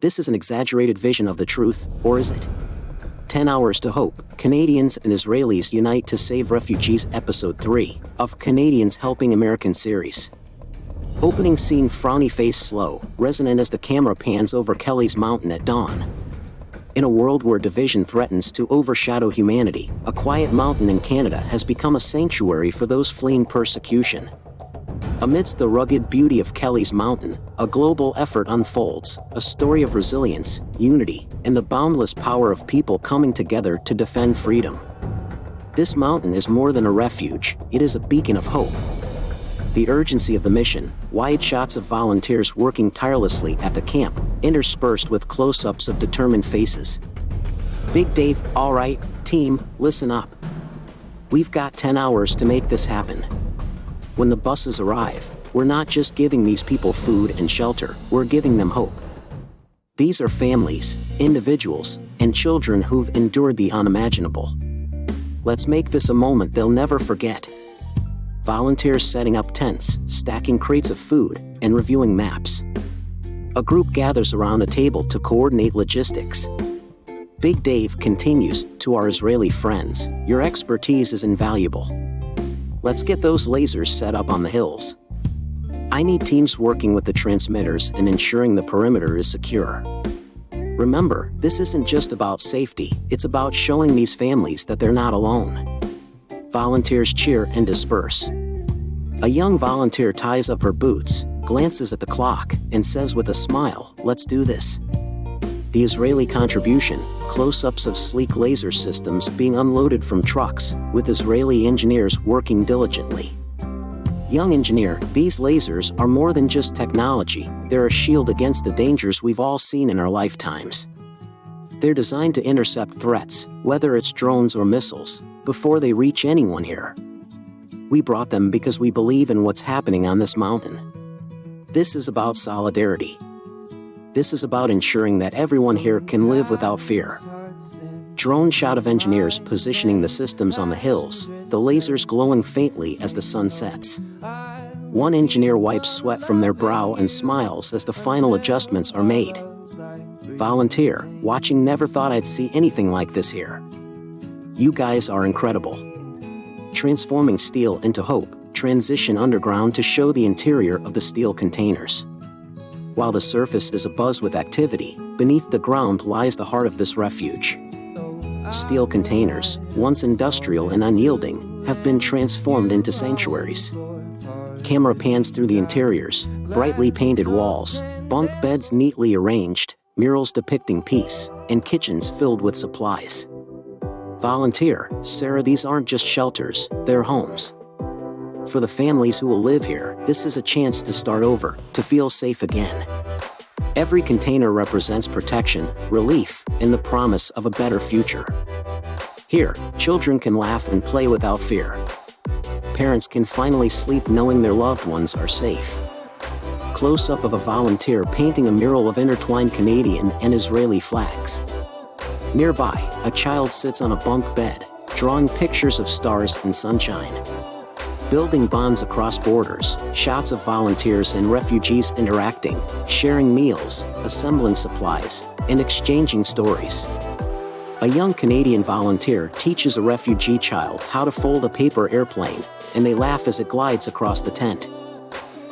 This is an exaggerated vision of the truth, or is it? 10 Hours to Hope, Canadians and Israelis Unite to Save Refugees Episode 3, of Canadians Helping American series. Opening scene: frowny face slow, resonant as the camera pans over Kelly's Mountain at dawn. In a world where division threatens to overshadow humanity, a quiet mountain in Canada has become a sanctuary for those fleeing persecution. Amidst the rugged beauty of Kelly's Mountain, a global effort unfolds, a story of resilience, unity, and the boundless power of people coming together to defend freedom. This mountain is more than a refuge, it is a beacon of hope. The urgency of the mission, wide shots of volunteers working tirelessly at the camp, interspersed with close-ups of determined faces. Big Dave: "All right, team, listen up. We've got 10 hours to make this happen." When the buses arrive, we're not just giving these people food and shelter, we're giving them hope. These are families, individuals, and children who've endured the unimaginable. Let's make this a moment they'll never forget. Volunteers setting up tents, stacking crates of food, and reviewing maps. A group gathers around a table to coordinate logistics. Big Dave continues: "To our Israeli friends, your expertise is invaluable. Let's get those lasers set up on the hills. I need teams working with the transmitters and ensuring the perimeter is secure. Remember, this isn't just about safety, it's about showing these families that they're not alone." Volunteers cheer and disperse. A young volunteer ties up her boots, glances at the clock, and says with a smile, "Let's do this." The Israeli contribution: close-ups of sleek laser systems being unloaded from trucks, with Israeli engineers working diligently. Young engineer: "These lasers are more than just technology, they're a shield against the dangers we've all seen in our lifetimes. They're designed to intercept threats, whether it's drones or missiles, before they reach anyone here. We brought them because we believe in what's happening on this mountain. This is about solidarity. This is about ensuring that everyone here can live without fear." Drone shot of engineers positioning the systems on the hills, the lasers glowing faintly as the sun sets. One engineer wipes sweat from their brow and smiles as the final adjustments are made. Volunteer: "Watching, never thought I'd see anything like this here. You guys are incredible." Transforming steel into hope, transition underground to show the interior of the steel containers. While the surface is abuzz with activity, beneath the ground lies the heart of this refuge. Steel containers, once industrial and unyielding, have been transformed into sanctuaries. Camera pans through the interiors: brightly painted walls, bunk beds neatly arranged, murals depicting peace, and kitchens filled with supplies. Volunteer: "Sarah, these aren't just shelters, they're homes. For the families who will live here, this is a chance to start over, to feel safe again." Every container represents protection, relief, and the promise of a better future. Here, children can laugh and play without fear. Parents can finally sleep knowing their loved ones are safe. Close-up of a volunteer painting a mural of intertwined Canadian and Israeli flags. Nearby, a child sits on a bunk bed, drawing pictures of stars and sunshine. Building bonds across borders, shots of volunteers and refugees interacting, sharing meals, assembling supplies, and exchanging stories. A young Canadian volunteer teaches a refugee child how to fold a paper airplane, and they laugh as it glides across the tent.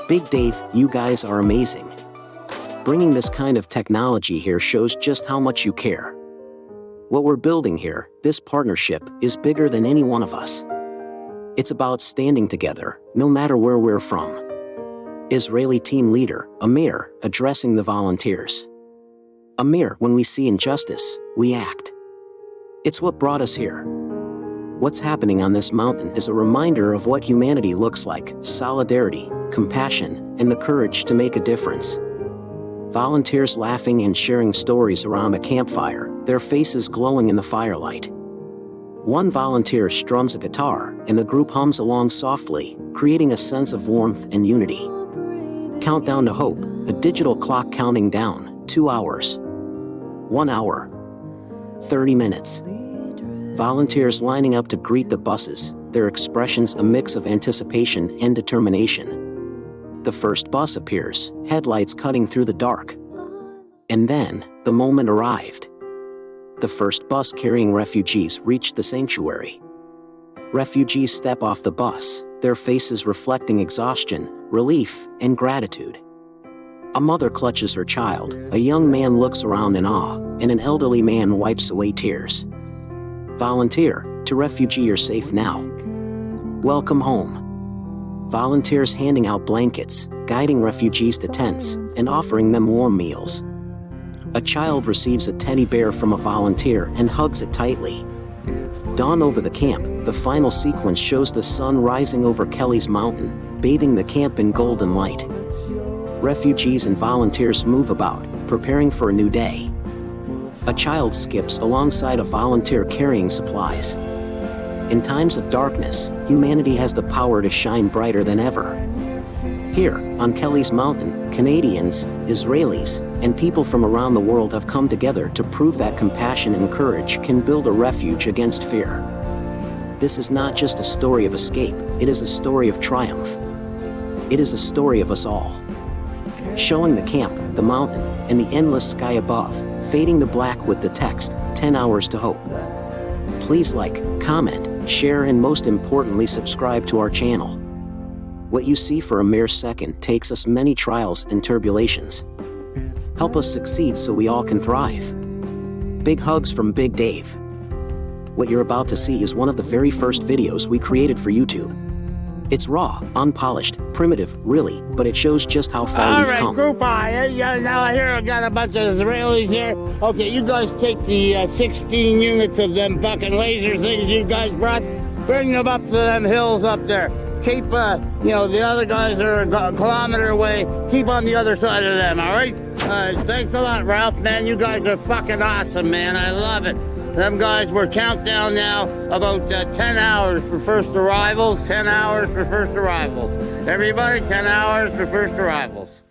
Big Dave: "You guys are amazing. Bringing this kind of technology here shows just how much you care. What we're building here, this partnership, is bigger than any one of us. It's about standing together, no matter where we're from." Israeli team leader, Amir, addressing the volunteers. "Amir, when we see injustice, we act. It's what brought us here. What's happening on this mountain is a reminder of what humanity looks like: solidarity, compassion, and the courage to make a difference." Volunteers laughing and sharing stories around a campfire, their faces glowing in the firelight. One volunteer strums a guitar, and the group hums along softly, creating a sense of warmth and unity. Countdown to hope, a digital clock counting down: 2 hours. 1 hour. 30 minutes. Volunteers lining up to greet the buses, their expressions a mix of anticipation and determination. The first bus appears, headlights cutting through the dark. And then, the moment arrived. The first bus carrying refugees reached the sanctuary. Refugees step off the bus, their faces reflecting exhaustion, relief, and gratitude. A mother clutches her child, a young man looks around in awe, and an elderly man wipes away tears. Volunteer, to refugee you're safe now. Welcome home. Volunteers handing out blankets, guiding refugees to tents, and offering them warm meals. A child receives a teddy bear from a volunteer and hugs it tightly. Dawn over the camp, the final sequence shows the sun rising over Kelly's Mountain, bathing the camp in golden light. Refugees and volunteers move about, preparing for a new day. A child skips alongside a volunteer carrying supplies. In times of darkness, humanity has the power to shine brighter than ever. Here, on Kelly's Mountain, Canadians, Israelis, and people from around the world have come together to prove that compassion and courage can build a refuge against fear. This is not just a story of escape, it is a story of triumph. It is a story of us all. Showing the camp, the mountain, and the endless sky above, fading to black with the text, 10 hours to hope. Please like, comment, share, and most importantly subscribe to our channel. What you see for a mere second takes us many trials and tribulations. Help us succeed so we all can thrive. Big hugs from Big Dave. What you're about to see is one of the very first videos we created for YouTube. It's raw, unpolished, primitive, really, but it shows just how far we've come. All right, group I. Now I hear I got a bunch of Israelis here. Okay, you guys take the 16 units of them fucking laser things you guys brought, bring them up to them hills up there. Keep, the other guys are a kilometer away. Keep on the other side of them, all right? Thanks a lot, Ralph, man. You guys are fucking awesome, man. I love it. Them guys, we're countdown now, about 10 hours for first arrivals, 10 hours for first arrivals. Everybody, 10 hours for first arrivals.